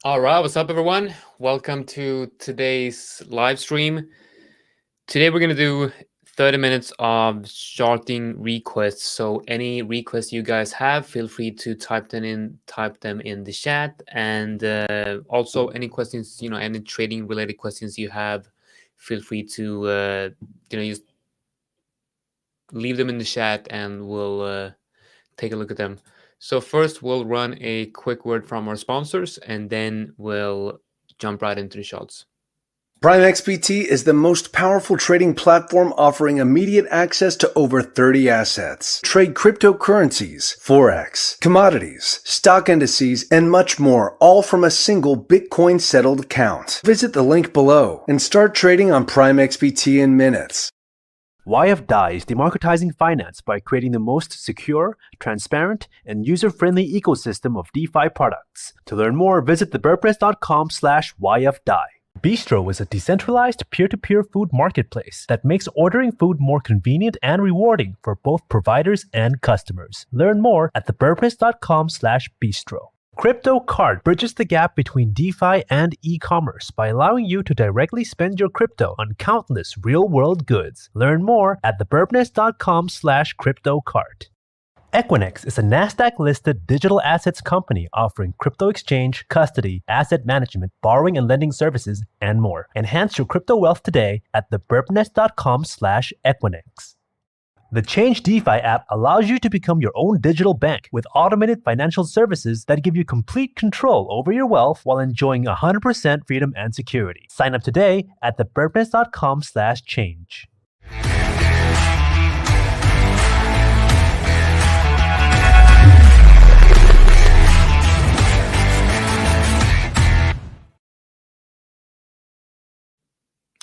All right, what's up, everyone? Welcome to today's live stream. Today, we're going to do 30 minutes of starting requests. So, any requests you guys have, feel free to type them in the chat. And also, any questions, any trading related questions you have, feel free to, just leave them in the chat and we'll take a look at them. So first, we'll run a quick word from our sponsors, and then we'll jump right into the shots. Prime XBT is the most powerful trading platform offering immediate access to over 30 assets. Trade cryptocurrencies, forex, commodities, stock indices, and much more, all from a single Bitcoin settled account. Visit the link below and start trading on Prime XBT in minutes. YFDAI is democratizing finance by creating the most secure, transparent, and user-friendly ecosystem of DeFi products. To learn more, visit thebirdpress.com/YFDAI. Bistro is a decentralized peer-to-peer food marketplace that makes ordering food more convenient and rewarding for both providers and customers. Learn more at thebirdpress.com/bistro. Crypto Card bridges the gap between DeFi and e-commerce by allowing you to directly spend your crypto on countless real-world goods. Learn more at thebirdpress.com/cryptocard. Equinix is a NASDAQ-listed digital assets company offering crypto exchange, custody, asset management, borrowing and lending services, and more. Enhance your crypto wealth today at thebirdnest.com/Equinix. The Change DeFi app allows you to become your own digital bank with automated financial services that give you complete control over your wealth while enjoying 100% freedom and security. Sign up today at thebirdnest.com/change.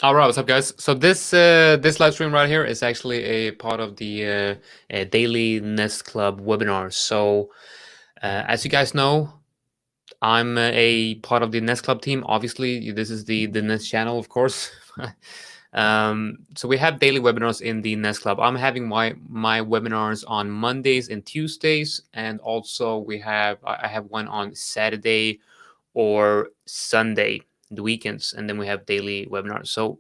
All right, what's up, guys? So this live stream right here is actually a part of the daily Nest Club webinar. So as you guys know, I'm a part of the Nest Club team. Obviously, this is the Nest channel, of course. So we have daily webinars in the Nest Club. I'm having my webinars on Mondays and Tuesdays, and also I have one on Saturday or Sunday, the weekends, and then we have daily webinars. So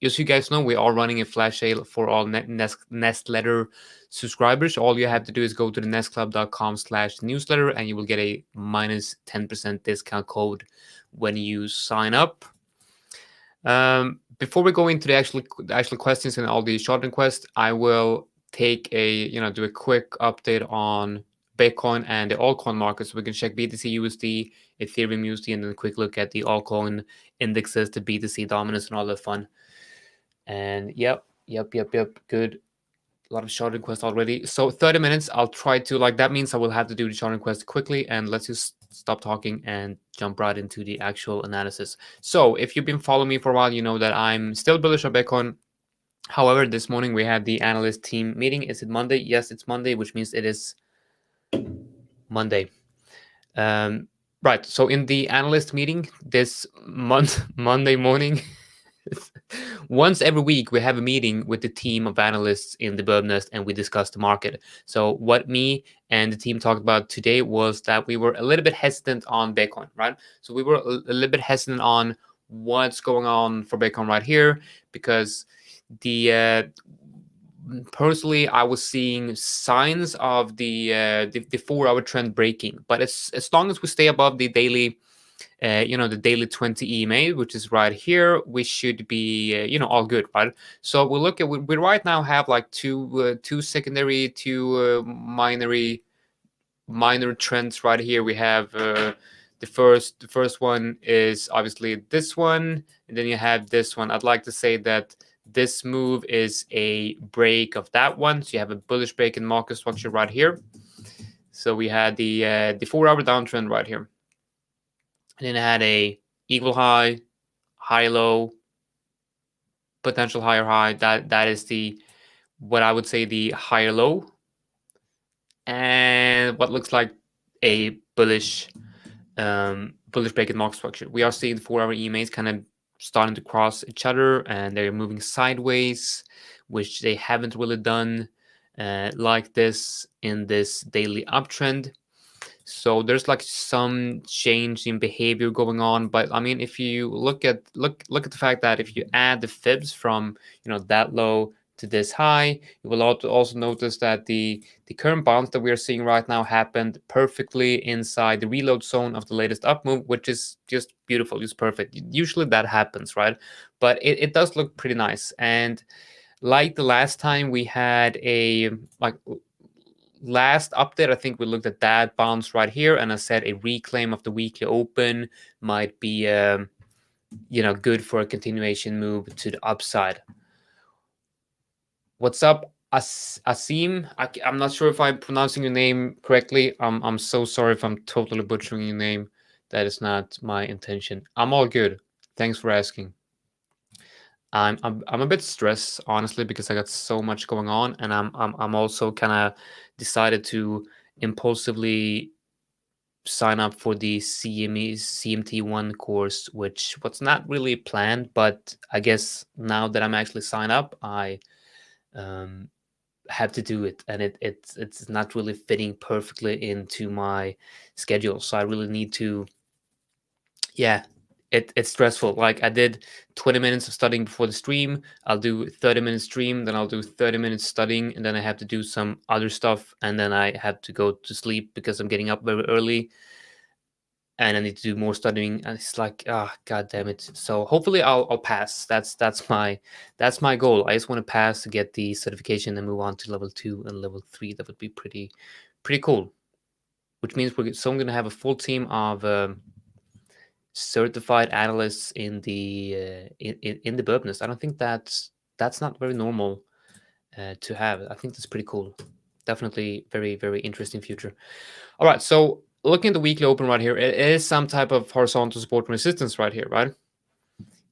just so you guys know, we are running a flash sale for all Nest letter subscribers. All you have to do is go to the nestclub.com/newsletter and you will get a minus 10% discount code when you sign up. Before we go into the actual questions and all the short requests, I will take do a quick update on Bitcoin and the altcoin market, so we can check BTC USD, Ethereum USD, and then a quick look at the altcoin indexes, the BTC dominance, and all that fun. And yep, good. A lot of short requests already. So 30 minutes. I'll try to that means I will have to do the short request quickly, and let's just stop talking and jump right into the actual analysis. So if you've been following me for a while, you know that I'm still bullish on Bitcoin. However, this morning we had the analyst team meeting. Is it Monday? Yes, it's Monday, which means it is Monday. Right. So in the analyst meeting this Monday morning, once every week we have a meeting with the team of analysts in the Birb Nest and we discuss the market. So what me and the team talked about today was that we were a little bit hesitant on Bitcoin, right? So we were a little bit hesitant on what's going on for Bitcoin right here, because personally, I was seeing signs of the 4-hour trend breaking. But as long as we stay above the daily, the daily 20 EMA, which is right here, we should be, all good, right? So we look at we right now have like two secondary, two minor trends right here. We have the first one is obviously this one, and then you have this one. I'd like to say that this move is a break of that one. So you have a bullish break in market structure right here. So we had the 4-hour downtrend right here. And then it had a equal high, high low, potential higher high. That is what I would say the higher low. And what looks like a bullish break in market structure. We are seeing the 4-hour EMAs kind of starting to cross each other, and they're moving sideways, which they haven't really done like this in this daily uptrend. So there's like some change in behavior going on. But I mean, if you look at the fact that if you add the fibs from that low to this high, you will also notice that the current bounce that we are seeing right now happened perfectly inside the reload zone of the latest up move, which is just beautiful, just perfect. Usually that happens, right? But it does look pretty nice. And like the last time we had a last update, I think we looked at that bounce right here, and I said a reclaim of the weekly open might be good for a continuation move to the upside. What's up, Asim? I'm not sure if I'm pronouncing your name correctly. I'm so sorry if I'm totally butchering your name. That is not my intention. I'm all good. Thanks for asking. I'm a bit stressed, honestly, because I got so much going on, and I'm also kind of decided to impulsively sign up for the CMT1 course, which was not really planned, but I guess now that I'm actually signed up, I have to do it, and it's not really fitting perfectly into my schedule, so I really need to. Yeah, it's stressful. Like, I did 20 minutes of studying before the stream. I'll do 30-minute stream, then I'll do 30 minutes studying, and then I have to do some other stuff, and then I have to go to sleep because I'm getting up very early, and I need to do more studying. And it's like, god damn it. So hopefully I'll pass. That's my goal. I just want to pass to get the certification and move on to level 2 and level 3. That would be pretty cool. Which means I'm going to have a full team of certified analysts in the in the Burbness. I don't think that's not very normal to have. I think that's pretty cool. Definitely very, very interesting future. All right, so looking at the weekly open right here, it is some type of horizontal support and resistance right here, right?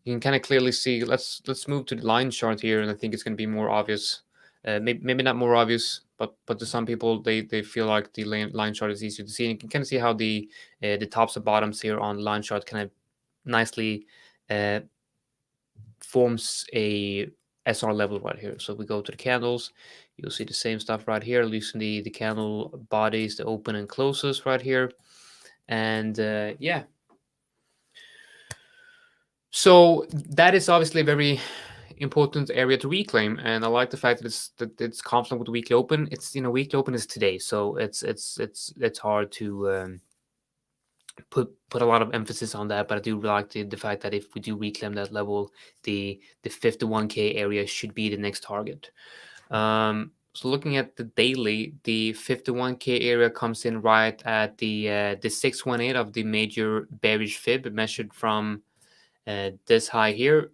You can kind of clearly see. Let's move to the line chart here, and I think it's going to be more obvious. Maybe not more obvious, but to some people, they feel like the line chart is easier to see. And you can kind of see how the tops and bottoms here on the line chart kind of nicely forms a SR level right here. So we go to the candles, you'll see the same stuff right here, loosen the candle bodies, the open and closes right here. And yeah. So that is obviously a very important area to reclaim, and I like the fact that it's confident with the weekly open. It's weekly open is today, so it's hard to put a lot of emphasis on that. But I do like the fact that if we do reclaim that level, the 51K area should be the next target. So looking at the daily, the 51K area comes in right at the 618 of the major bearish fib, measured from this high here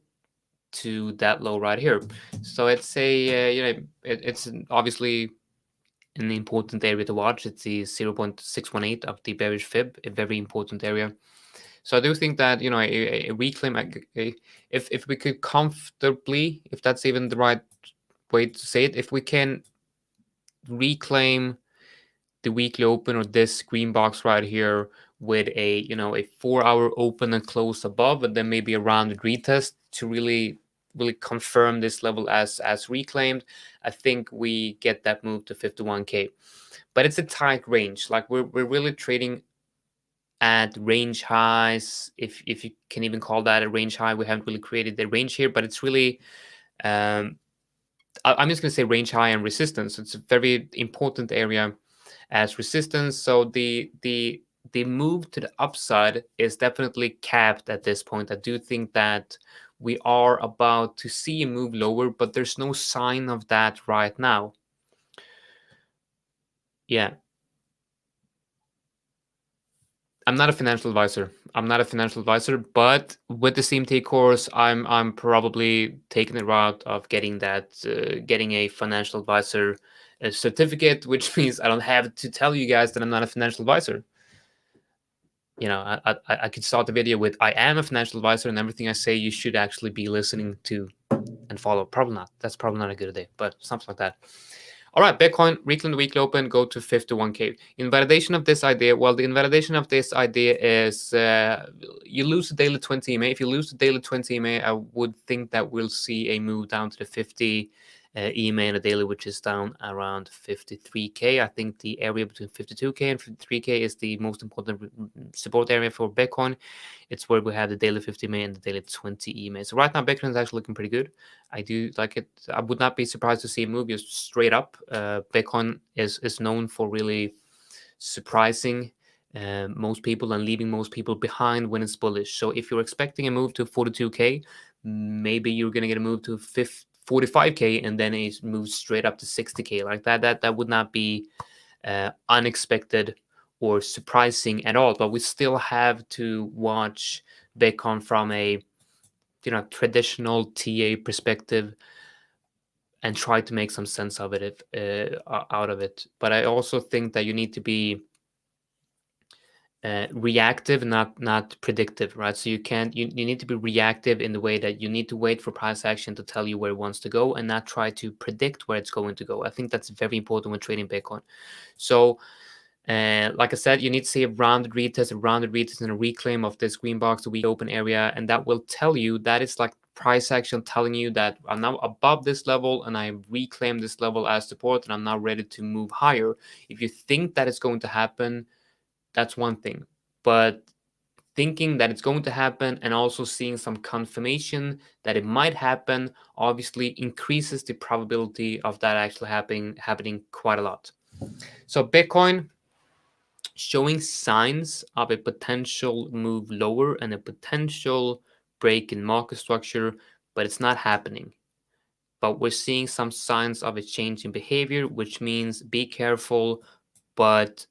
to that low right here. So it's it's obviously an important area to watch. It's the 0.618 of the bearish fib, a very important area. So I do think that a reclaim, if we could comfortably, if that's even the right way to say it, if we can reclaim the weekly open or this green box right here with a 4-hour open and close above, and then maybe a rounded retest to really confirm this level as reclaimed, I think we get that move to 51K. But it's a tight range. Like, we're really trading at range highs, if you can even call that a range high. We haven't really created the range here, but it's really I'm just going to say range high and resistance. It's a very important area as resistance. So the move to the upside is definitely capped at this point. I do think that we are about to see a move lower, but there's no sign of that right now. Yeah. I'm not a financial advisor. But with the CMT course, I'm probably taking the route of getting a financial advisor certificate, which means I don't have to tell you guys that I'm not a financial advisor. I could start the video with "I am a financial advisor," and everything I say you should actually be listening to and follow. Probably not. That's probably not a good idea, but something like that. All right, Bitcoin, reclaim the weekly open, go to 51K. Invalidation of this idea, well, the invalidation of this idea is you lose the daily 20 EMA. If you lose the daily 20 EMA, I would think that we'll see a move down to the 50 EMA in the daily, which is down around 53k. I think the area between 52k and 53k is the most important support area for Bitcoin. It's where we have the daily 50 EMA and the daily 20 EMA. So right now, Bitcoin is actually looking pretty good. I do like it. I would not be surprised to see it move just straight up. Bitcoin is known for really surprising most people and leaving most people behind when it's bullish. So if you're expecting a move to 42k, maybe you're going to get a move to 45k and then it moves straight up to 60k like that. That would not be unexpected or surprising at all. But we still have to watch Bitcoin from a traditional TA perspective and try to make some sense of it out of it. But I also think that you need to be reactive, not predictive, right? So you need to be reactive in the way that you need to wait for price action to tell you where it wants to go and not try to predict where it's going to go. I think that's very important when trading Bitcoin. So like I said, you need to see a rounded retest and a reclaim of this green box, the weak open area, and that will tell you that it's like price action telling you that I'm now above this level and I reclaim this level as support and I'm now ready to move higher. If you think that it's going to happen, that's one thing, but thinking that it's going to happen and also seeing some confirmation that it might happen obviously increases the probability of that actually happening quite a lot. So Bitcoin showing signs of a potential move lower and a potential break in market structure, but it's not happening. But we're seeing some signs of a change in behavior, which means be careful, but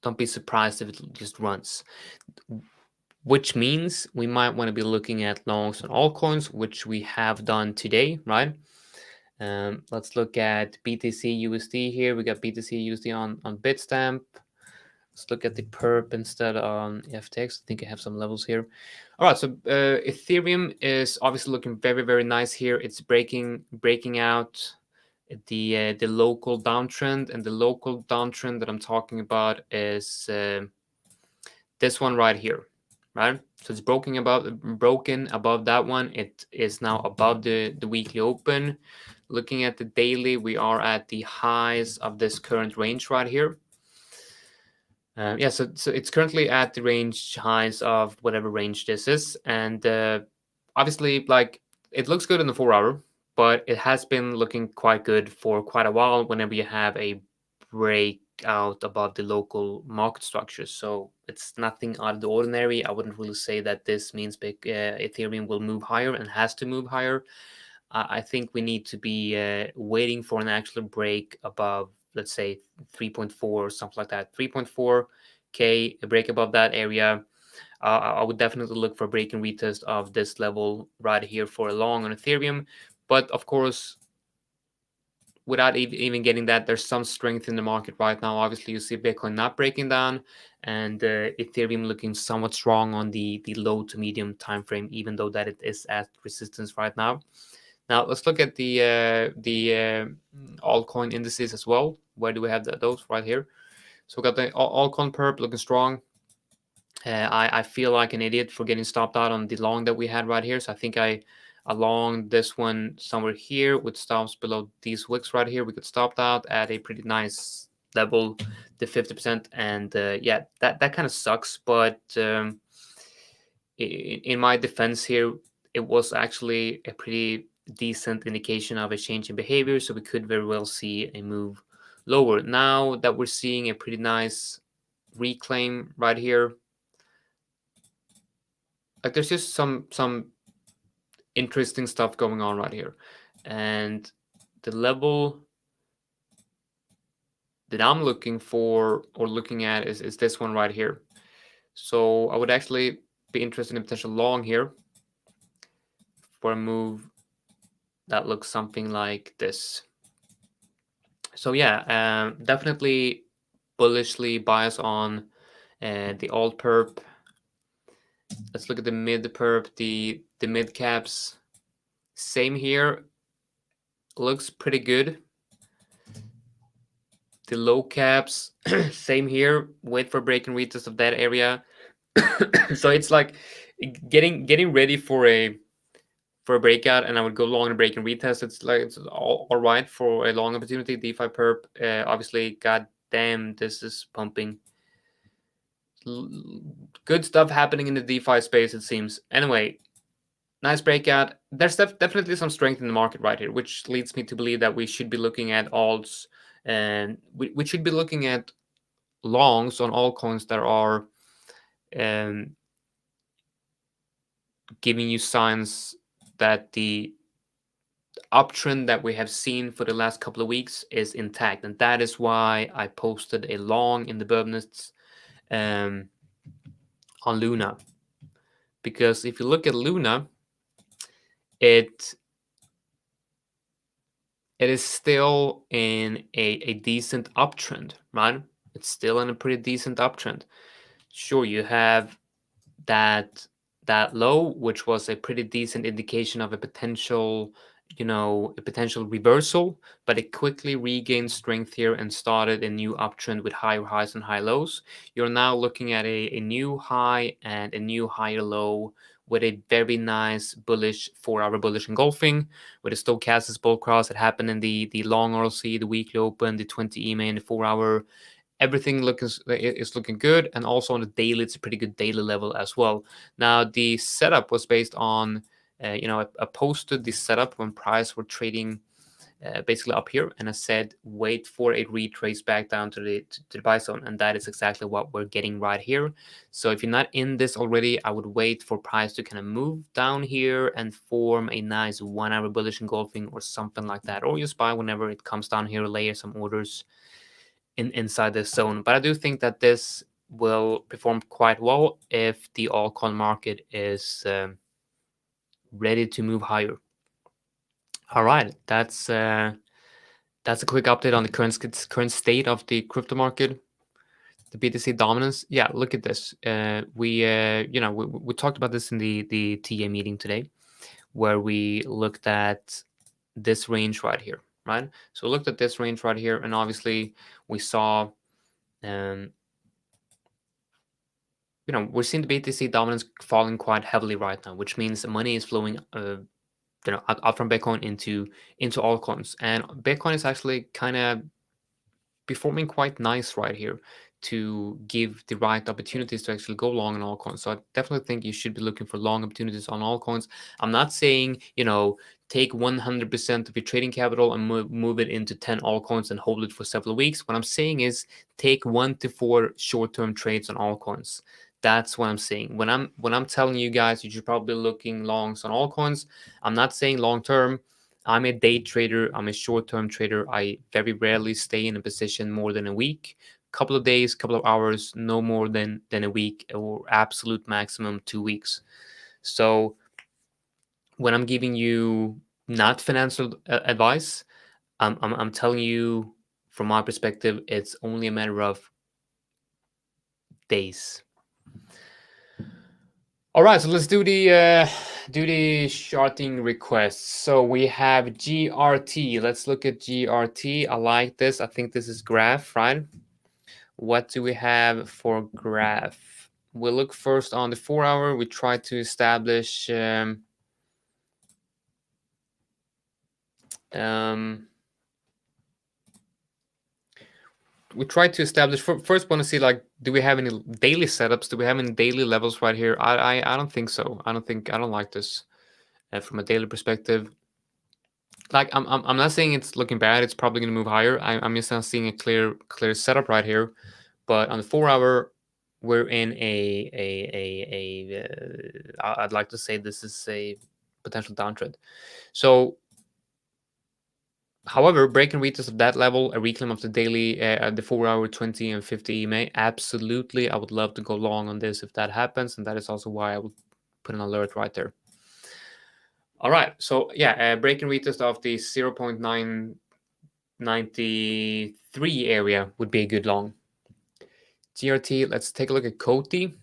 don't be surprised if it just runs. Which means we might want to be looking at longs on altcoins, which we have done today, right? Let's look at BTC USD here. We got BTC USD on Bitstamp. Let's look at the perp instead on FTX. I think I have some levels here. All right, so Ethereum is obviously looking very, very nice here. It's breaking out the local downtrend, and the local downtrend that I'm talking about is this one right here, right? So it's broken above that one. It is now above the weekly open. Looking at the daily, we are at the highs of this current range right here. So it's currently at the range highs of whatever range this is, and obviously, like, it looks good in the 4-hour, but it has been looking quite good for quite a while whenever you have a breakout above the local market structure. So it's nothing out of the ordinary. I wouldn't really say that this means Ethereum will move higher and has to move higher. I think we need to be waiting for an actual break above, let's say, 3.4 or something like that. 3.4K, a break above that area. I would definitely look for a break and retest of this level right here for a long on Ethereum. But of course, without even getting that, there's some strength in the market right now. Obviously, you see Bitcoin not breaking down and Ethereum looking somewhat strong on the low to medium time frame, even though that it is at resistance right now. Now let's look at the altcoin indices as well. Where do we have those? Right here. So we got the altcoin perp looking strong. I feel like an idiot for getting stopped out on the long that we had right here. So I think along this one somewhere here with stops below these wicks right here, we could stop out at a pretty nice level, the 50%. And that kind of sucks. But in my defense here, it was actually a pretty decent indication of a change in behavior, so we could very well see a move lower. Now that we're seeing a pretty nice reclaim right here, like there's just some interesting stuff going on right here, and the level that I'm looking for or looking at is this one right here. So I would actually be interested in potential long here for a move that looks something like this. So yeah, definitely bullishly bias on the alt perp. Let's look at the mid perp, the mid caps. Same here, looks pretty good. The low caps, same here. Wait for break and retest of that area. So it's like getting ready for for a breakout, and I would go long and break and retest. It's like it's all right for a long opportunity. DeFi perp, obviously, god damn, this is pumping. Good stuff happening in the DeFi space, it seems. Anyway, nice breakout. There's definitely some strength in the market right here, which leads me to believe that we should be looking at alts, and we should be looking at longs on altcoins that are giving you signs that the uptrend that we have seen for the last couple of weeks is intact, and that is why I posted a long in the Burbnists on Luna. Because if you look at Luna, it is still in a decent uptrend, right? It's still in a pretty decent uptrend. Sure, you have that low, which was a pretty decent indication of a potential, a potential reversal, but it quickly regained strength here and started a new uptrend with higher highs and high lows. You're now looking at a new high and a new higher low with a very nice bullish 4-hour bullish engulfing with a stochastic bull cross. It happened in the long RLC, the weekly open, the 20 EMA, and the 4-hour. Everything is looking good, and also on the daily, it's a pretty good daily level as well. Now, the setup was based on, I posted the setup when price were trading basically up here, and I said wait for a retrace back down to the buy zone, and that is exactly what we're getting right here. So if you're not in this already, I would wait for price to kind of move down here and form a nice 1-hour bullish engulfing or something like that, or just buy whenever it comes down here, layer some orders inside this zone. But I do think that this will perform quite well if the altcoin market is ready to move higher. All right, that's a quick update on the current state of the crypto market, the BTC dominance. Yeah, look at this. We talked about this in the TA meeting today, where we looked at this range right here, right? So we looked at this range right here, and obviously we saw, we're seeing the BTC dominance falling quite heavily right now, which means the money is flowing, out from Bitcoin into altcoins, and Bitcoin is actually kind of performing quite nice right here to give the right opportunities to actually go long on altcoins. So I definitely think you should be looking for long opportunities on altcoins. I'm not saying, take 100% of your trading capital and move it into 10 altcoins and hold it for several weeks. What I'm saying is take 1 to 4 short-term trades on altcoins. That's what I'm saying. When I'm telling you guys you should probably be looking longs on altcoins, I'm not saying long-term. I'm a day trader. I'm a short-term trader. I very rarely stay in a position more than a week. Couple of days, couple of hours, no more than a week, or absolute maximum 2 weeks. So when I'm giving you not financial advice, I'm telling you from my perspective, it's only a matter of days. All right, so let's do the charting requests. So we have GRT. Let's look at GRT. I like this. I think this is graph, right? What do we have for graph? We'll look first on the 4-hour. We try to establish first want to see, like, do we have any daily setups? Do we have any daily levels right here? I don't think so. I don't like this from a daily perspective. Like, I'm not saying it's looking bad. It's probably going to move higher. I'm just not seeing a clear setup right here. But on the 4-hour, we're in I'd like to say this is a potential downtrend. So, however, break and retest of that level, a reclaim of the daily, the 4-hour, 20 and 50 EMA, absolutely. I would love to go long on this if that happens, and that is also why I would put an alert right there. All right, so yeah, break and retest of the 0.993 area would be a good long. GRT, let's take a look at Coty.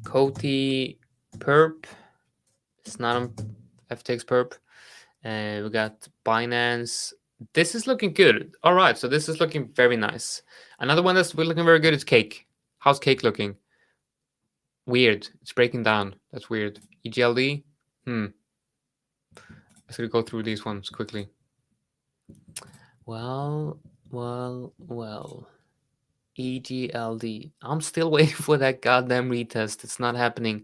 Coty perp. It's not on FTX perp. We got Binance. This is looking good. All right, so this is looking very nice. Another one that's looking very good is Cake. How's Cake looking? Weird. It's breaking down. That's weird. EGLD. Let's go through these ones quickly. Well. EGLD. I'm still waiting for that goddamn retest. It's not happening.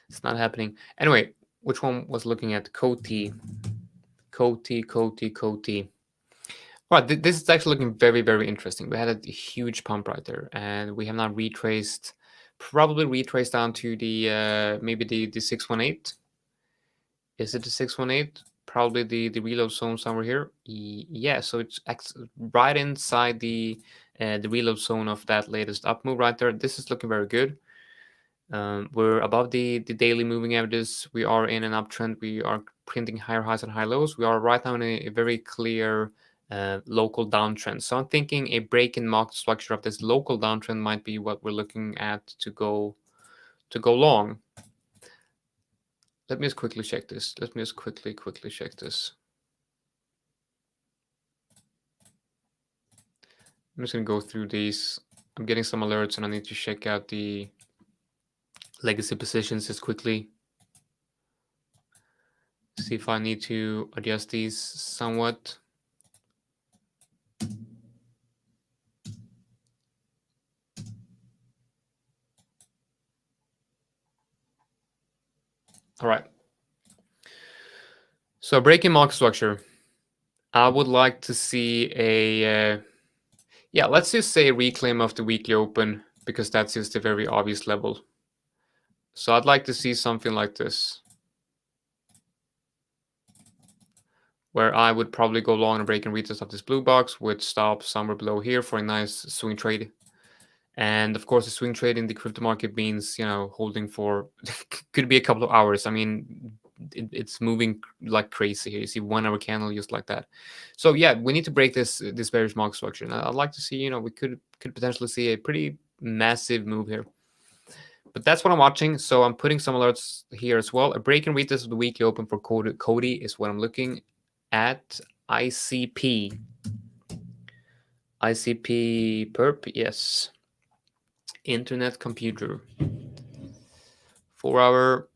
It's not happening. Anyway, which one was looking at? Coty. Right, this is actually looking very, very interesting. We had a huge pump right there, and we have now retraced, probably retraced down to the maybe the 618. Is it the 618? Probably the reload zone somewhere here. Yeah, so it's right inside the reload zone of that latest up move right there. This is looking very good. We're above the daily moving averages. We are in an uptrend. We are printing higher highs and high lows. We are right now in a very clear local downtrend. So I'm thinking a break in market structure of this local downtrend might be what we're looking at to go long. Let me just quickly check this. Let me just quickly check this. I'm just going to go through these. I'm getting some alerts and I need to check out the legacy positions just quickly. See if I need to adjust these somewhat. All right. So breaking market structure. I would like to see a, yeah, let's just say a reclaim of the weekly open because that's just a very obvious level. So I'd like to see something like this, where I would probably go long and break and retest of this blue box with stop somewhere below here for a nice swing trade. And of course, the swing trade in the crypto market means, holding for could be a couple of hours. I mean, it's moving like crazy here. You see 1 hour candle just like that. So yeah, we need to break this bearish market structure. And I'd like to see, we could potentially see a pretty massive move here. But that's what I'm watching. So I'm putting some alerts here as well. A break and retest of the weekly open for Coty is what I'm looking at. ICP Birb, yes. Internet computer. 4 hour.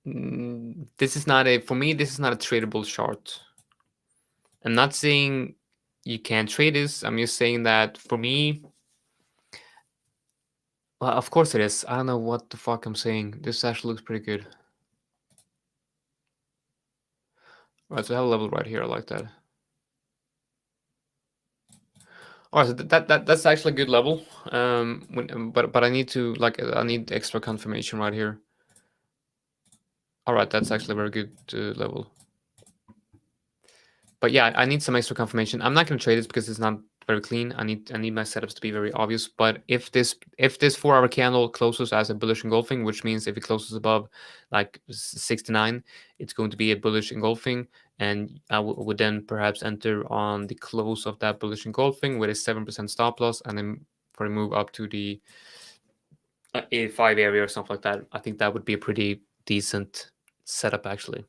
This is not for me, this is not a tradable chart. I'm not saying you can't trade this. I'm just saying that for me, well, of course it is. I don't know what the fuck I'm saying. This actually looks pretty good. All right, so I have a level right here. I like that. All right, so that's actually a good level. But I need to I need extra confirmation right here. All right, that's actually a very good level. But yeah, I need some extra confirmation. I'm not going to trade this because it's not very clean. I need my setups to be very obvious. But if this 4 hour candle closes as a bullish engulfing, which means if it closes above like 69, it's going to be a bullish engulfing, and I would then perhaps enter on the close of that bullish engulfing with a 7% stop loss, and then for a move up to the A5 area or something like that. I think that would be a pretty decent setup actually.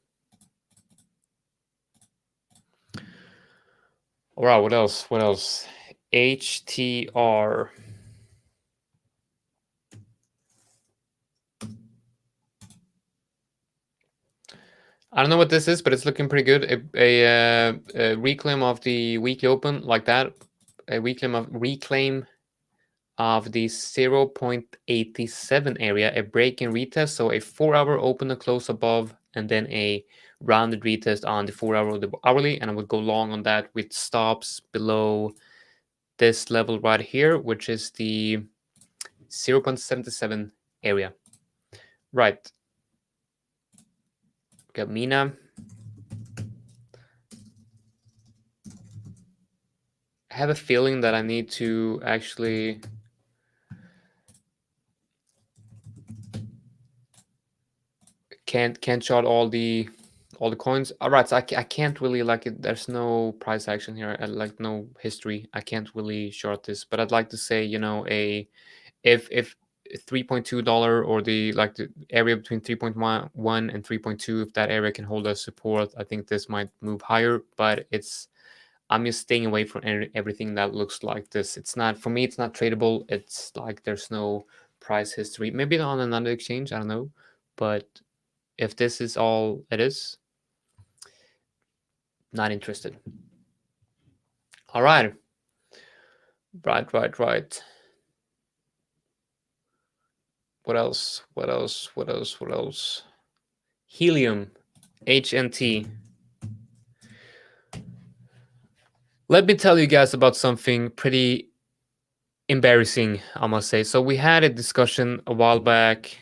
All right, what else? HTR. I don't know what this is, but it's looking pretty good. A reclaim of the weekly open like that. A reclaim of the 0.87 area. A break and retest. So a 4 hour open and close above, and then a rounded retest on the 4 hour of the hourly. And I would go long on that with stops below this level right here, which is the 0.77 area. Right. Got Mina. I have a feeling that I need to actually can't chart all the coins. All right, so I can't really there's no price action here. No history. I can't really short this, but I'd like to say, if $3.2 or the area between 3.1 and 3.2, if that area can hold as support, I think this might move higher. But I'm just staying away from everything that looks like this. It's not, for me, it's not tradable. It's like there's no price history. Maybe on another exchange, I don't know. But if this is all it is, Not interested. All right. Right. What else? Helium, HNT. Let me tell you guys about something pretty embarrassing, I must say. So we had a discussion a while back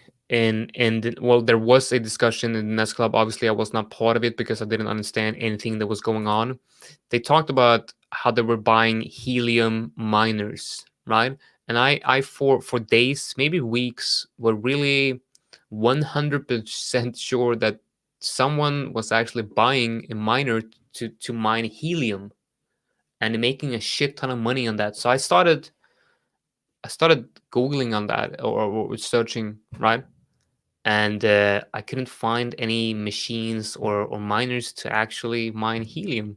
well, there was a discussion in the Nest Club. Obviously, I was not part of it because I didn't understand anything that was going on. They talked about how they were buying helium miners, right? And I for days, maybe weeks, were really 100% sure that someone was actually buying a miner to mine helium and making a shit ton of money on that. So I started googling on that, or searching, right? And I couldn't find any machines or miners to actually mine helium.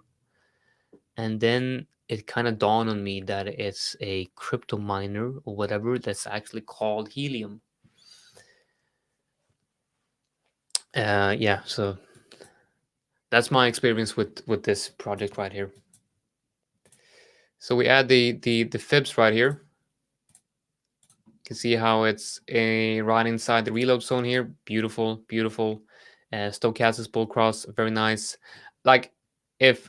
And then it kind of dawned on me that it's a crypto miner or whatever that's actually called helium. Yeah, so that's my experience with this project right here. So we add the fibs right here. You can see how it's right inside the reload zone here. Beautiful. Stochastic bull cross, very nice. Like if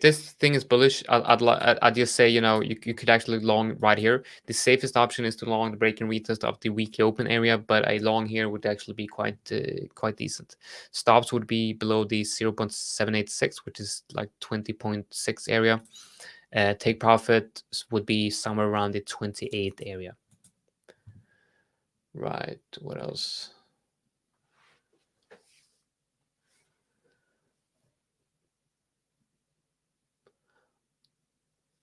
this thing is bullish, I'd just say, you could actually long right here. The safest option is to long the break and retest of the weekly open area, but a long here would actually be quite decent. Stops would be below the 0.786, which is like 20.6 area. Take profit would be somewhere around the 28 area. Right, what else?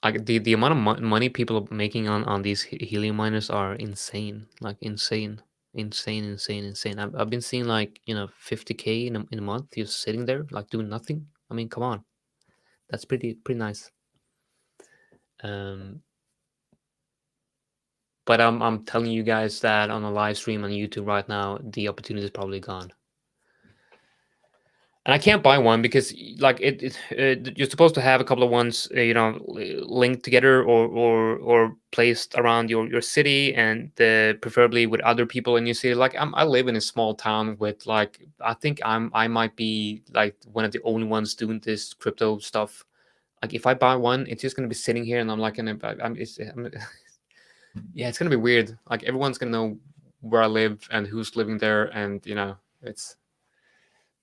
Like the amount of money people are making on these helium miners are insane. Like insane. I've been seeing like 50K in a month just sitting there like doing nothing. I mean, come on, that's pretty nice. But I'm telling you guys that on a live stream on YouTube right now, the opportunity is probably gone. And I can't buy one because, like, you're supposed to have a couple of ones, linked together or placed around your city, and preferably with other people in your city. Like, I live in a small town with, like, I think I might be like one of the only ones doing this crypto stuff. Like, if I buy one, it's just gonna be sitting here, and I'm like, yeah, it's gonna be weird. Like, everyone's gonna know where I live and who's living there, and it's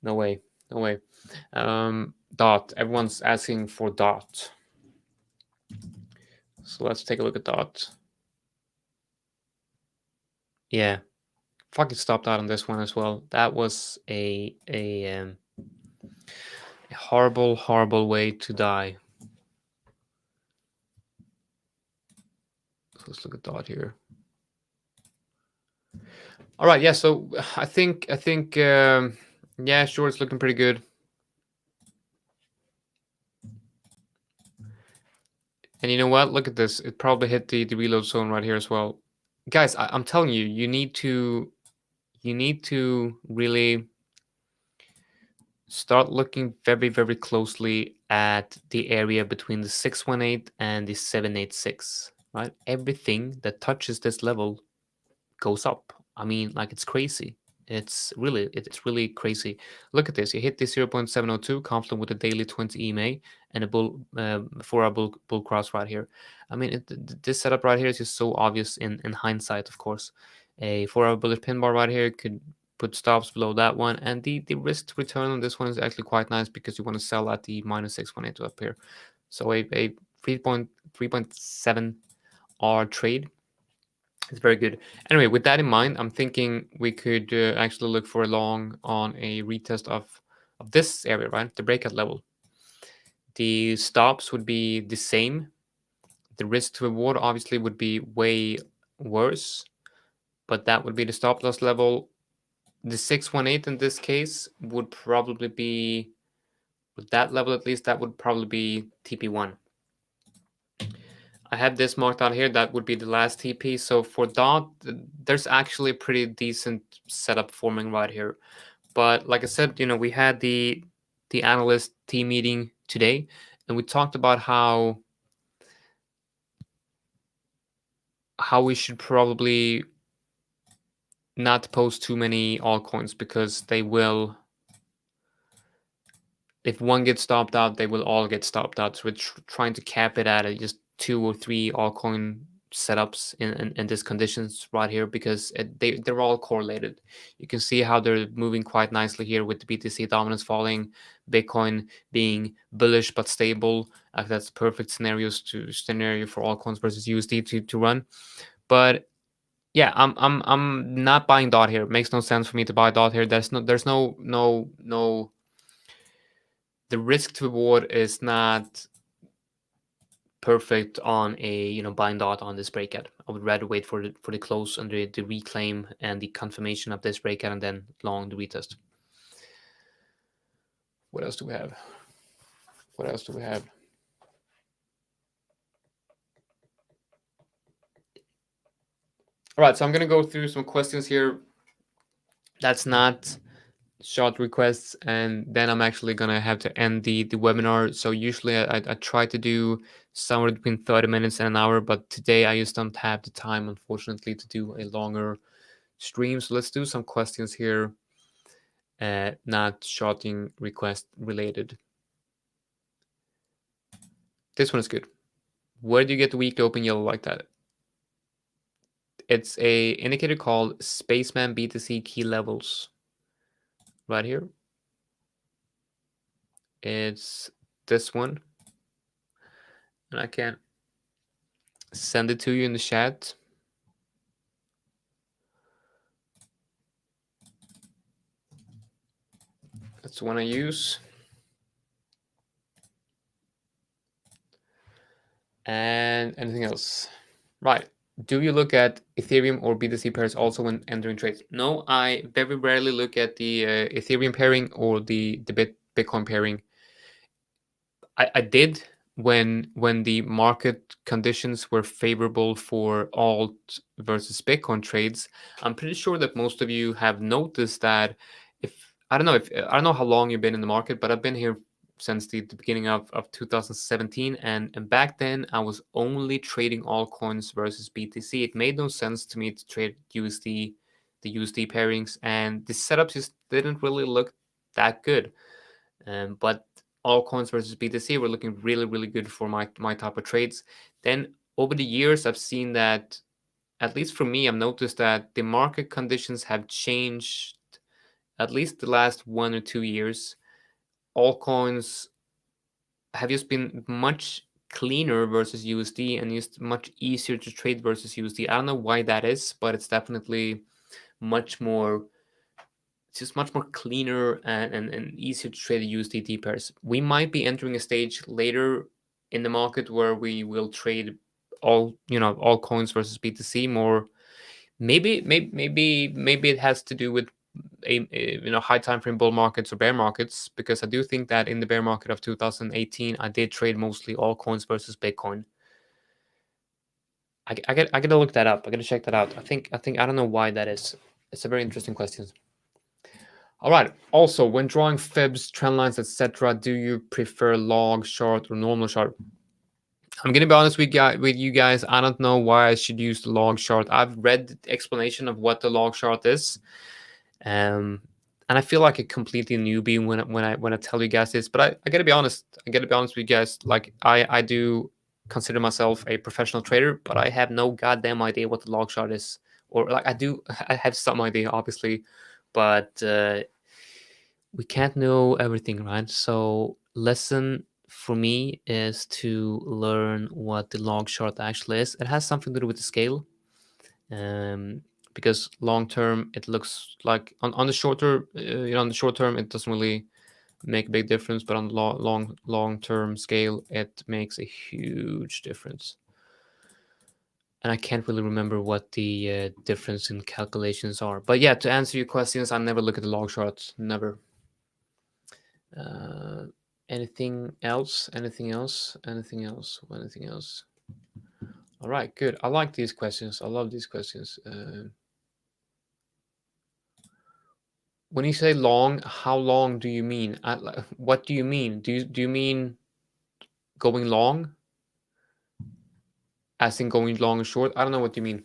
no way. Dot. Everyone's asking for dot. So let's take a look at dot. Yeah. Fucking stopped out on this one as well. That was a horrible way to die. So let's look at dot here. All right, yeah. So I think yeah, sure, it's looking pretty good. And you know what? Look at this. It probably hit the reload zone right here as well. Guys, I'm telling you, you need to really start looking very closely at the area between the 618 and the 786, right? Everything that touches this level goes up. I mean, like, it's crazy. It's really crazy. Look at this. You hit the 0.702 confluent with a daily 20 EMA and a 4-hour bull cross right here. I mean, this setup right here is just so obvious in hindsight, of course. A 4-hour bullish pin bar right here could put stops below that one, and the risk return on this one is actually quite nice because you want to sell at the minus 618 up here. So a 3.7 R trade. It's very good. Anyway, with that in mind, I'm thinking we could actually look for a long on a retest of this area, right? The breakout level. The stops would be the same. The risk to reward obviously would be way worse, but that would be the stop loss level. The 618 in this case would probably be, with that level at least, that would probably be TP1. I have this marked out here. That would be the last TP. So for dot, there's actually a pretty decent setup forming right here. But like I said, we had the the analyst team meeting today, and we talked about how we should probably not post too many altcoins, because they will, if one gets stopped out, they will all get stopped out. So we're trying to cap it at just 2 or 3 altcoin setups in these conditions right here, because they're all correlated. You can see how they're moving quite nicely here, with the BTC dominance falling, Bitcoin being bullish but stable. That's perfect scenario for altcoins versus USD to run. But yeah, I'm not buying DOT here. It makes no sense for me to buy DOT here. There's no the risk to reward is not perfect on a buying DOT on this breakout. I would rather wait for the close and the reclaim and the confirmation of this breakout, and then long the retest. What else do we have? All right, so I'm gonna go through some questions here. That's not short requests, and then I'm actually gonna have to end the webinar. So usually I try to do somewhere between 30 minutes and an hour, but today I just don't have the time, unfortunately, to do a longer stream. So let's do some questions here, not shorting request related. This one is good. Where do you get the weekly open yellow like that? It's a indicator called Spaceman BTC key levels right here. It's this one, and I can send it to you in the chat. That's the one I use. And anything else? Right. Do you look at Ethereum or BTC pairs also when entering trades? No, I very rarely look at the Ethereum pairing or the Bitcoin pairing. I did when the market conditions were favorable for alt versus Bitcoin trades. I'm pretty sure that most of you have noticed that I don't know how long you've been in the market, but I've been here since the beginning of 2017, and back then I was only trading altcoins versus BTC. It made no sense to me to trade USD, the USD pairings, and the setups just didn't really look that good. But altcoins versus BTC were looking really good for my type of trades. Then over the years, I've seen that, at least for me, I've noticed that the market conditions have changed. At least the last 1 or 2 years, altcoins have just been much cleaner versus USD, and just much easier to trade versus USD. I don't know why that is, but it's definitely much more cleaner and easier to trade the USDT pairs. We might be entering a stage later in the market where we will trade all coins versus BTC more. Maybe it has to do with a high time frame bull markets or bear markets, because I do think that in the bear market of 2018 I did trade mostly all coins versus Bitcoin. I gotta look that up. I gotta check that out. I think I don't know why that is. It's a very interesting question. All right. Also, when drawing fibs, trend lines, etc., do you prefer log chart or normal chart? I'm gonna be honest with you guys. I don't know why I should use the log chart. I've read the explanation of what the log chart is, and I feel like a completely newbie when I tell you guys this. But I gotta be honest. I gotta be honest with you guys. Like I do consider myself a professional trader, but I have no goddamn idea what the log chart is. Or like I have some idea, obviously, but we can't know everything, right? So lesson for me is to learn what the log chart actually is. It has something to do with the scale, because long term it looks like on the shorter, on the short term it doesn't really make a big difference, but on the long term scale it makes a huge difference. And I can't really remember what the difference in calculations are. But yeah, to answer your questions, I never look at the log charts, never. Anything else? All right, good. I like these questions. I love these questions. When you say long, how long do you mean? What do you mean? Do you mean going long? As in going long and short? I don't know what you mean.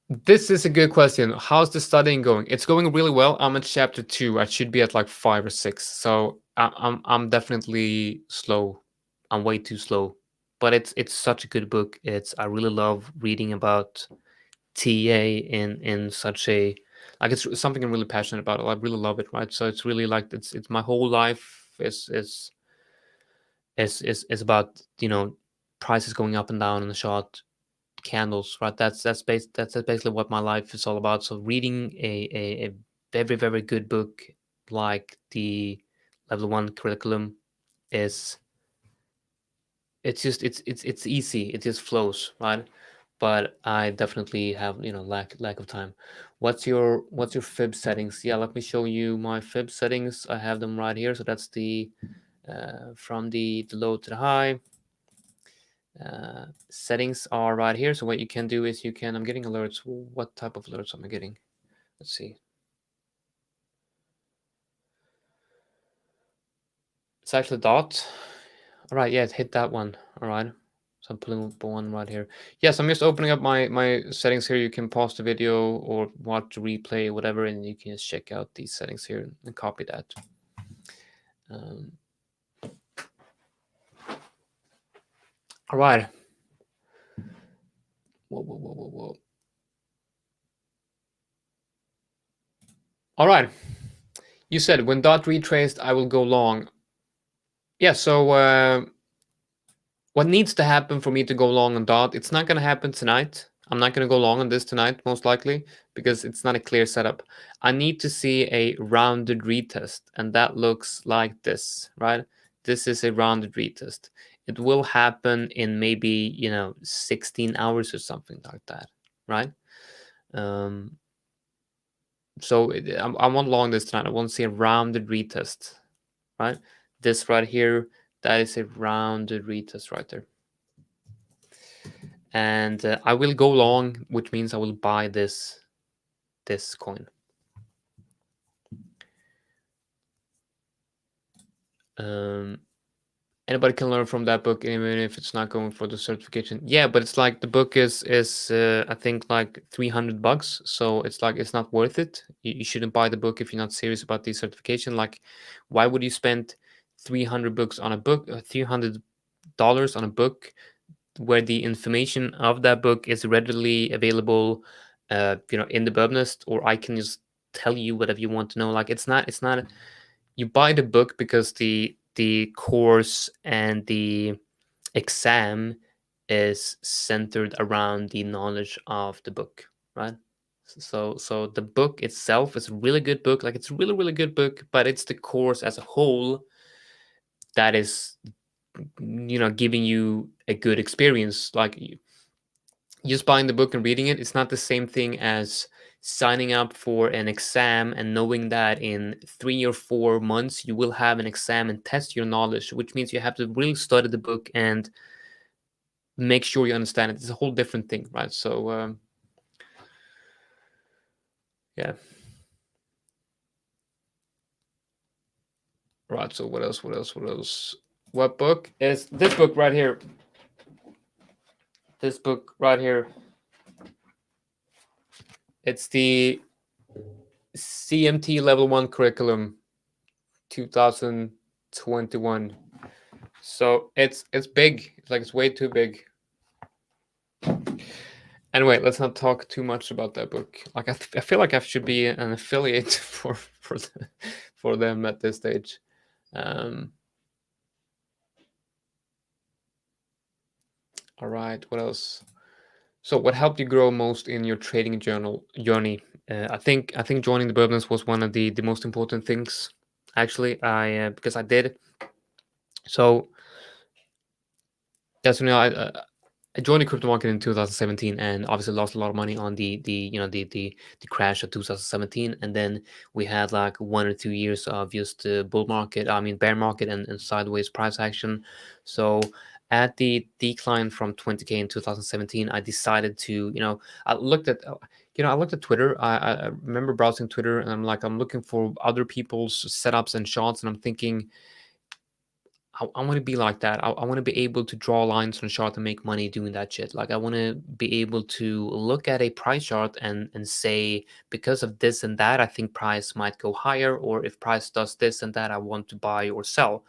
This is a good question. How's the studying going? It's going really well. I'm at chapter 2. I should be at like 5 or 6. So I'm definitely slow. I'm way too slow. But it's such a good book. I really love reading about TA in such a, like, it's something I'm really passionate about. I really love it, right? So it's really like it's my whole life is about, prices going up and down in the chart, candles, right? That's basically what my life is all about. So reading a very, very good book like the level 1 curriculum it's easy. It just flows, right? But I definitely have, lack of time. What's your fib settings? Yeah, let me show you my fib settings. I have them right here. So that's the from the low to the high. Settings are right here. So what you can do is I'm getting alerts. What type of alerts am I getting? Let's see. It's actually dot. All right, yeah, it hit that one. All right. So I'm pulling up one right here. Yes, I'm just opening up my settings here. You can pause the video or watch the replay, whatever, and you can just check out these settings here and copy that. All right. Whoa. All right. You said when dot retraced, I will go long. Yeah, so what needs to happen for me to go long on dot? It's not going to happen tonight. I'm not going to go long on this tonight, most likely, because it's not a clear setup. I need to see a rounded retest, and that looks like this, right? This is a rounded retest. It will happen in maybe, 16 hours or something like that, right? So I want long this tonight. I want to see a rounded retest, right? This right here, that is a rounded retest right there. And I will go long, which means I will buy this coin. Anybody can learn from that book, even if it's not going for the certification. Yeah, but it's like the book is I think like $300, so it's like it's not worth it. You shouldn't buy the book if you're not serious about the certification. Like, why would you spend $300 on a book, $300 on a book where the information of that book is readily available, in the Birb nest, or I can just tell you whatever you want to know. Like, it's not. You buy the book because the course and the exam is centered around the knowledge of the book, right? So the book itself is a really good book. Like, it's a really, really good book, but it's the course as a whole that is, giving you a good experience. Like, just buying the book and reading it, it's not the same thing as signing up for an exam and knowing that in 3 or 4 months you will have an exam and test your knowledge, which means you have to really study the book and make sure you understand it. It's a whole different thing, right? So yeah. Right, so what else? What book is this book right here? This book right here. It's the CMT Level 1 Curriculum 2021. So it's big. It's like, it's way too big. Anyway, let's not talk too much about that book. Like, I feel like I should be an affiliate for them at this stage. All right, what else? So what helped you grow most in your trading journey? I think joining the Birb nest was one of the most important things, actually. I because I did. So as you know, I joined the crypto market in 2017, and obviously lost a lot of money on the crash of 2017, and then we had like 1 or 2 years of just bear market and sideways price action. So at the decline from 20K in 2017, I decided to, I looked at, I looked at Twitter. I remember browsing Twitter, and I'm looking for other people's setups and shots, and I'm thinking, I want to be like that. I want to be able to draw lines on a chart and make money doing that shit. Like, I want to be able to look at a price chart and say, because of this and that, I think price might go higher, or if price does this and that, I want to buy or sell.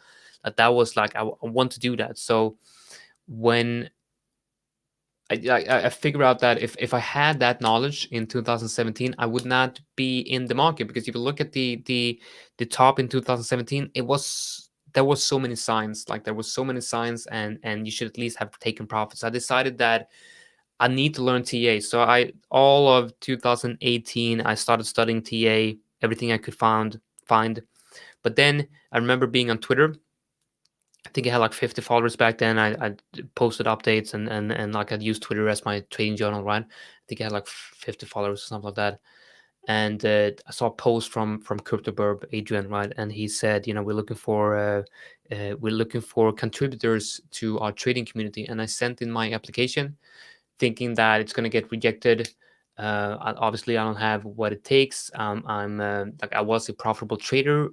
That was like, I want to do that. So when I figure out that if I had that knowledge in 2017, I would not be in the market, because if you look at the top in 2017, there was so many signs, and you should at least have taken profits. I decided that I need to learn TA. So all of 2018 I started studying TA, everything I could find. But then I remember being on Twitter. I think I had like 50 followers back then. I posted updates, and like, I'd used Twitter as my trading journal, right? I think I had like 50 followers or something like that. And I saw a post from Birb, Adrian, right? And he said, we're looking for contributors to our trading community. And I sent in my application, thinking that it's going to get rejected. Obviously, I don't have what it takes. I'm like, I was a profitable trader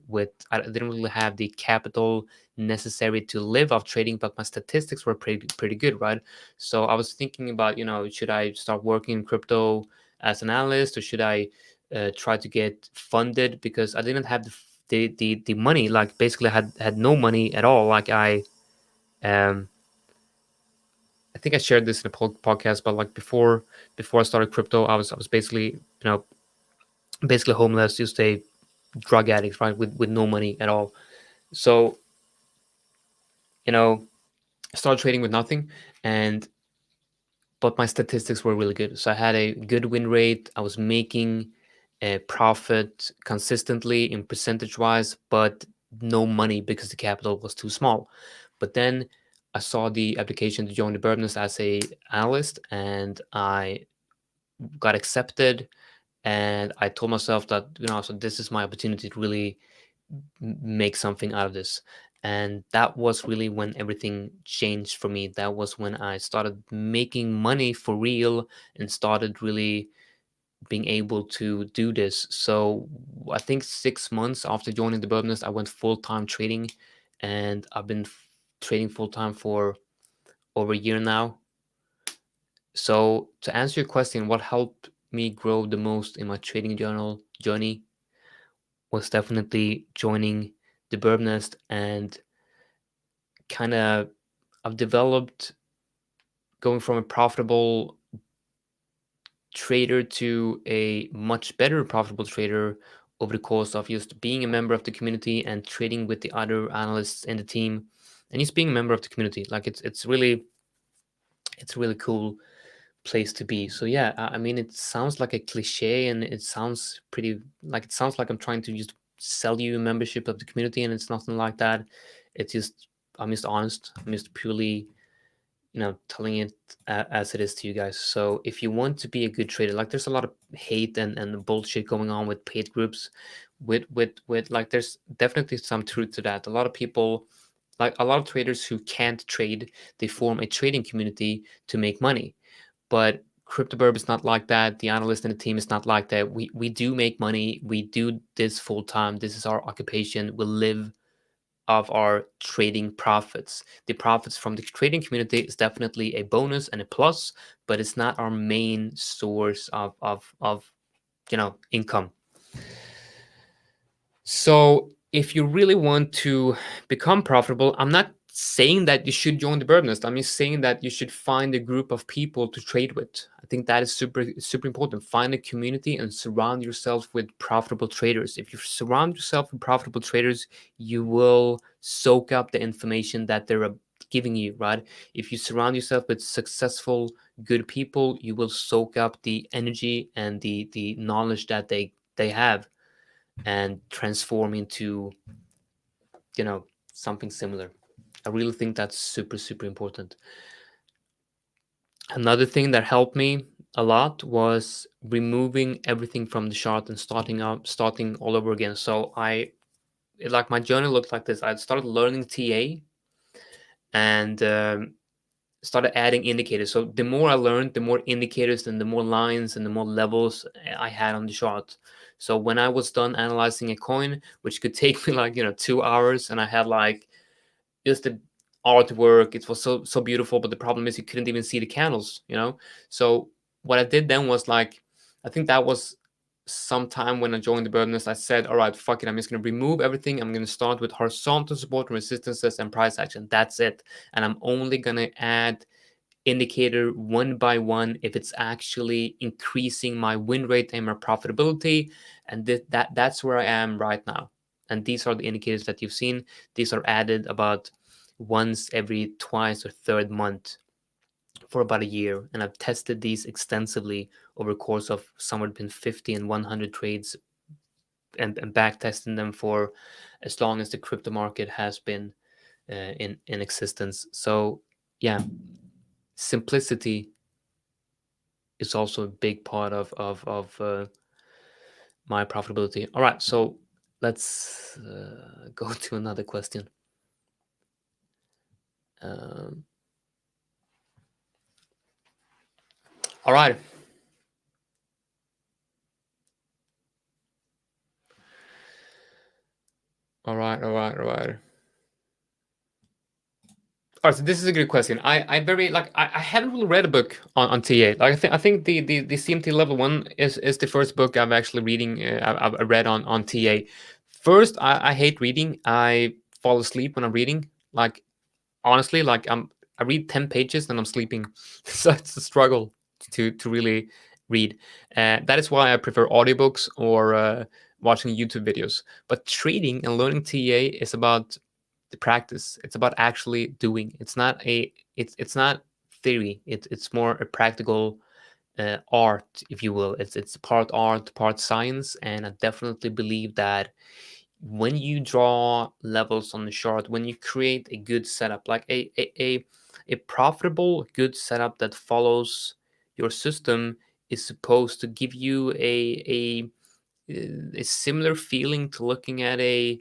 I didn't really have the capital necessary to live off trading, but my statistics were pretty good, right? So I was thinking about, should I start working in crypto as an analyst, or should I try to get funded, because I didn't have the money. Like, basically, I had no money at all. Like, I think I shared this in a podcast, but like, before I started crypto, I was basically, basically homeless, just a drug addict, right, with no money at all. So, I started trading with nothing, but my statistics were really good. So I had a good win rate. I was making a profit consistently in percentage wise, but no money because the capital was too small. But then I saw the application to join the Birdness as a analyst, and I got accepted. And I told myself that, so this is my opportunity to really make something out of this. And that was really when everything changed for me. That was when I started making money for real and started really being able to do this. So I think 6 months after joining the Birdness, I went full-time trading, and I've been trading full-time for over a year now. So to answer your question, what helped me grow the most in my trading journal journey was definitely joining the Birb Nest, and kind of, I've developed, going from a profitable trader to a much better profitable trader over the course of just being a member of the community and trading with the other analysts in the team, and just being a member of the community. Like, it's a really cool place to be. So yeah, I mean, it sounds like a cliche, and it sounds like I'm trying to just sell you a membership of the community, and it's nothing like that. It's just, I'm just honest. I'm just purely, telling it as it is to you guys. So if you want to be a good trader, like, there's a lot of hate and bullshit going on with paid groups, with like, there's definitely some truth to that. A lot of people, like a lot of traders who can't trade, they form a trading community to make money. But CryptoBurb is not like that. The analyst and the team is not like that. We do make money. We do this full time. This is our occupation. We live of our trading profits. The profits from the trading community is definitely a bonus and a plus, but it's not our main source of income. So if you really want to become profitable, I'm not saying that you should join the Bird Nest. I'm just saying that you should find a group of people to trade with. I think that is super important. Find a community and surround yourself with profitable traders. If you surround yourself with profitable traders, you will soak up the information that they're giving you, right? If you surround yourself with successful, good people, you will soak up the energy and the knowledge that they have, and transform into something similar. I really think that's super important. Another thing that helped me a lot was removing everything from the chart and starting all over again. So my journey looked like this. I started learning TA, and started adding indicators. So the more I learned, the more indicators and the more lines and the more levels I had on the chart. So when I was done analyzing a coin, which could take me like 2 hours, and I had like just the artwork, it was so beautiful, but the problem is you couldn't even see the candles. So what I did then was like, I think that was sometime when I joined the Birb, I said, all right, fuck it, I'm just going to remove everything. I'm going to start with horizontal support and resistances and price action. That's it. And I'm only going to add indicator one by one if it's actually increasing my win rate and my profitability. And that's where I am right now. And these are the indicators that you've seen. These are added about once every twice or third month for about a year, and I've tested these extensively over the course of somewhere between 50 and 100 trades, and back testing them for as long as the crypto market has been in existence. So yeah, simplicity is also a big part of my profitability. All right, so let's go to another question. All right. All right. All right, so this is a good question. I very like I haven't really read a book on TA. Like I think the CMT level 1 is the first book I've actually reading I've read on TA. First, I hate reading. I fall asleep when I'm reading. Like honestly, like I read 10 pages and I'm sleeping. So it's a struggle to really read. That is why I prefer audiobooks or watching YouTube videos. But trading and learning TA is about the practice. It's about actually doing. It's not theory. It's more a practical art, if you will. It's part art, part science, and I definitely believe that when you draw levels on the chart, when you create a good setup, like a profitable good setup that follows your system, is supposed to give you a similar feeling to looking at a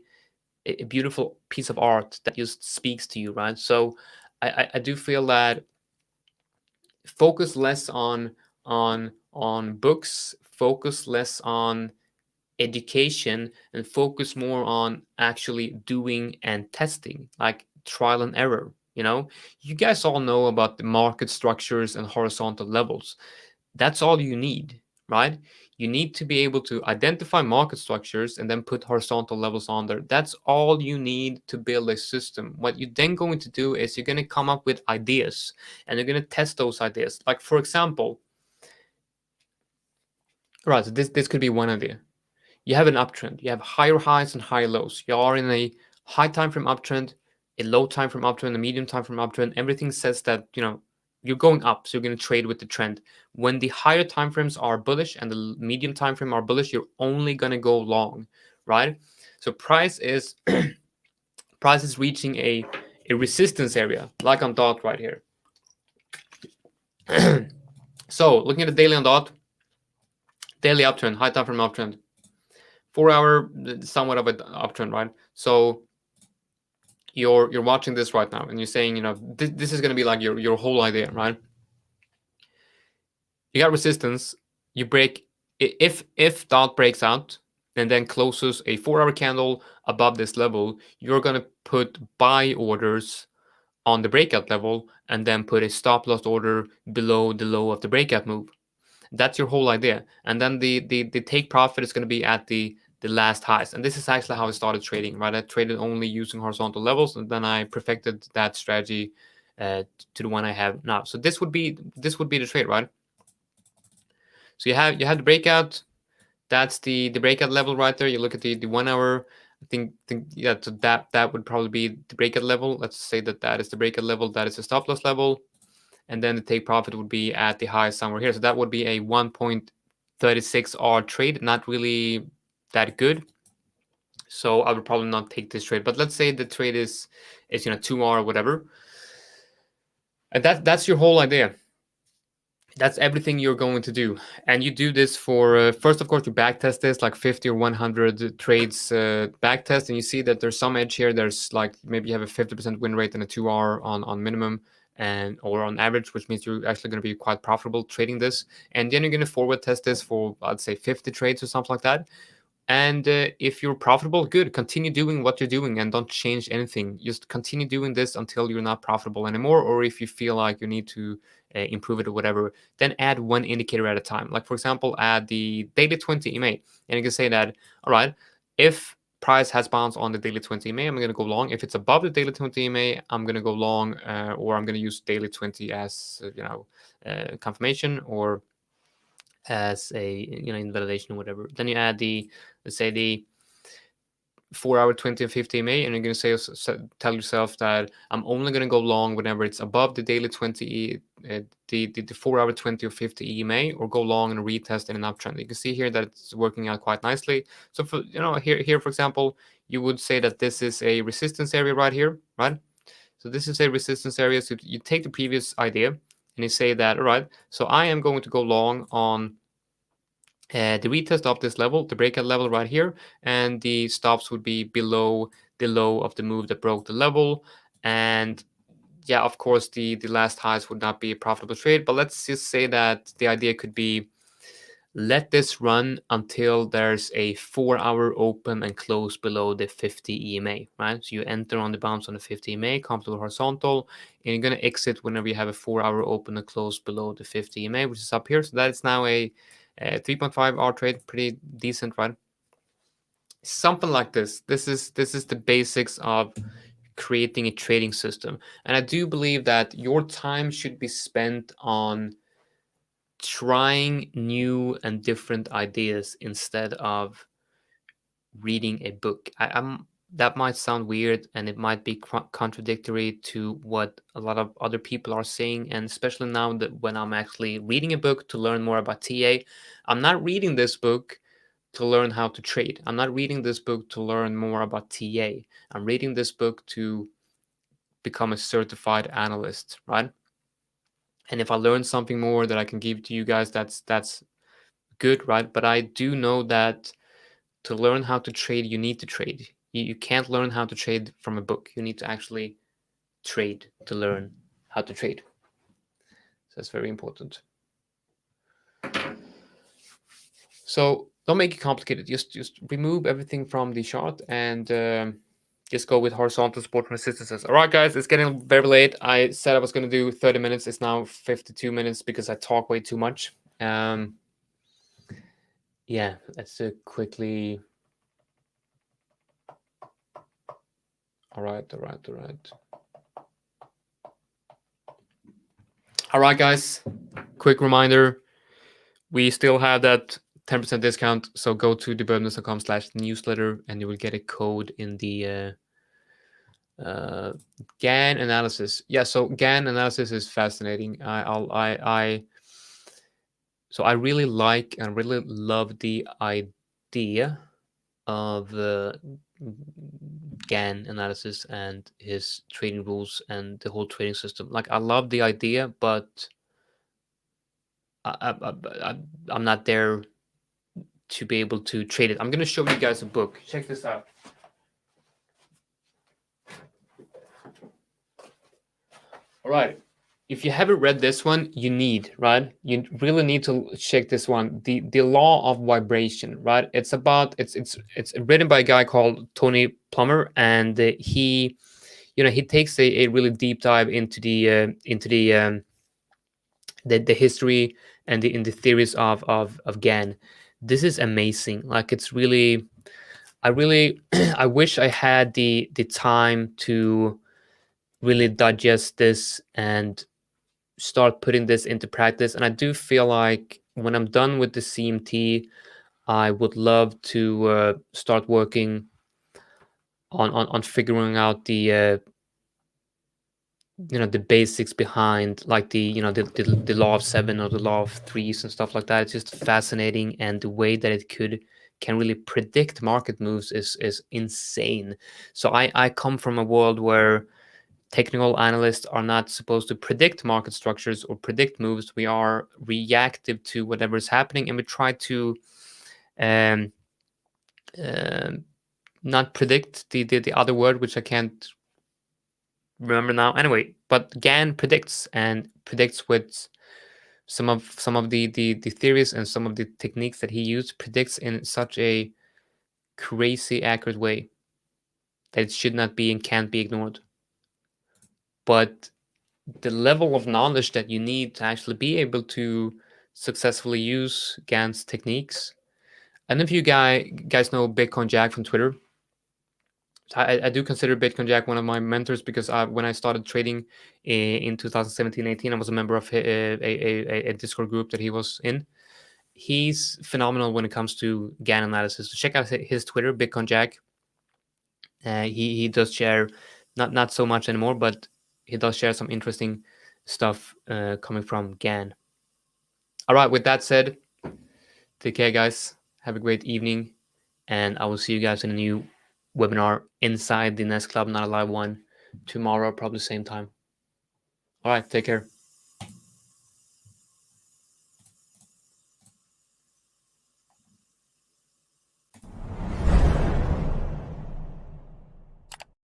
beautiful piece of art that just speaks to you, right? So I do feel that focus less on books, focus less on education, and focus more on actually doing and testing, like trial and error. You guys all know about the market structures and horizontal levels. That's all you need, right? You need to be able to identify market structures and then put horizontal levels on there. That's all you need to build a system. What you're then going to do is you're going to come up with ideas, and you're going to test those ideas. Like for example, right, so this could be one idea. You have an uptrend. You have higher highs and higher lows. You are in a high time frame uptrend, a low time frame uptrend, a medium time frame uptrend. Everything says that you're going up, so you're going to trade with the trend. When the higher time frames are bullish and the medium time frame are bullish, you're only going to go long, right? So price is reaching a resistance area, like on dot right here. So looking at the daily on dot, daily uptrend, high time frame uptrend. 4 hour, somewhat of an uptrend, right? So you're watching this right now, and you're saying, this is going to be like your whole idea, right? You got resistance. You break if dot breaks out and then closes a 4 hour candle above this level, you're going to put buy orders on the breakout level and then put a stop loss order below the low of the breakout move. That's your whole idea. And then the take profit is going to be at the last highs. And this is actually how I started trading, right? I traded only using horizontal levels, and then I perfected that strategy to the one I have now. So this would be the trade, right? So you have the breakout. That's the breakout level right there. You look at the 1 hour. I think yeah. So that would probably be the breakout level. Let's say that is the breakout level. That is the stop loss level. And then the take profit would be at the high somewhere here. So that would be a 1.36 R trade. Not really that good. So I would probably not take this trade. But let's say the trade is 2 R or whatever. And that's your whole idea. that's everything you're going to do. And you do this for, first, of course, you back test this like 50 or 100 trades back test. And you see that there's some edge here. There's like, maybe you have a 50% win rate and a 2R on minimum and or on average, which means you're actually going to be quite profitable trading this. And then you're going to forward test this for, I'd say, 50 trades or something like that. And if you're profitable, good. Continue doing what you're doing and don't change anything. Just continue doing this until you're not profitable anymore. Or if you feel like you need to improve it or whatever, then add one indicator at a time. Like, for example, add the daily 20 EMA. And you can say that, all right, if price has bounced on the daily 20 EMA, I'm going to go long. If it's above the daily 20 EMA, I'm going to go long, or I'm going to use daily 20 as, confirmation, or as a invalidation or whatever. Then you add the, let's say, the 4-hour 20 and 50 EMA, and you're going to tell yourself that I'm only going to go long whenever it's above the daily 20, the 4-hour 20 or 50 EMA, or go long and retest in an uptrend. You can see here that it's working out quite nicely. So for here for example, you would say that this is a resistance area right here, right? So this is a resistance area. So you take the previous idea and you say that, all right, so I am going to go long on the retest of this level, the breakout level right here, and the stops would be below the low of the move that broke the level. And yeah, of course, the last highs would not be a profitable trade, but let's just say that the idea could be, let this run until there's a 4-hour open and close below the 50 EMA, right? So you enter on the bounce on the 50 EMA, comfortable horizontal, and you're going to exit whenever you have a 4-hour open and close below the 50 EMA, which is up here. So that is now a 3.5-hour trade, pretty decent, right? Something like this. This is the basics of creating a trading system. And I do believe that your time should be spent on trying new and different ideas instead of reading a book. That might sound weird, and it might be contradictory to what a lot of other people are saying, and especially now that when I'm actually reading a book to learn more about TA, I'm not reading this book to learn how to trade. I'm not reading this book to learn more about TA. I'm reading this book to become a certified analyst, right? And if I learn something more that I can give to you guys, that's good, right? But I do know that to learn how to trade, you need to trade. You can't learn how to trade from a book. You need to actually trade to learn how to trade. So that's very important. So don't make it complicated. Just remove everything from the chart and just go with horizontal support and resistances. All right, guys, it's getting very late. I said I was going to do 30 minutes. It's now 52 minutes because I talk way too much. Yeah, let's quickly. All right. All right, guys, quick reminder. We still have that 10% discount. So go to thebirbness.com/newsletter and you will get a code in the GAN analysis. Yeah, so GAN analysis is fascinating. So I really like and really love the idea of GAN analysis and his trading rules and the whole trading system. Like, I love the idea, but I'm not there to be able to trade it. I'm going to show you guys a book. Check this out. All right. If you haven't read this one, you really need to check this one. The law of vibration, right? It's written by a guy called Tony Plummer, and he takes a really deep dive into the history and in the theories of GAN. This is amazing. Like, it's really, I wish I had the time to really digest this and start putting this into practice. And I do feel like when I'm done with the CMT, I would love to start working on figuring out the the basics behind, like the law of 7 or the law of 3s and stuff like that. It's just fascinating, and the way that it can really predict market moves is insane. So I come from a world where technical analysts are not supposed to predict market structures or predict moves. We are reactive to whatever is happening, and we try to um, not predict the other word, which I can't remember now. Anyway, but GAN predicts, and predicts with some of the theories and some of the techniques that he used, predicts in such a crazy accurate way that it should not be and can't be ignored. But the level of knowledge that you need to actually be able to successfully use GAN's techniques. I don't know if you guys know Bitcoin Jack from Twitter. I do consider Bitcoin Jack one of my mentors, because when I started trading in 2017-18, I was a member of a Discord group that he was in. He's phenomenal when it comes to GAN analysis. So check out his Twitter, Bitcoin Jack. He does share, not so much anymore, but he does share some interesting stuff coming from GAN. All right, with that said, take care, guys. Have a great evening, and I will see you guys in a new webinar inside the Nest Club, not a live one, tomorrow, probably same time. All right, take care.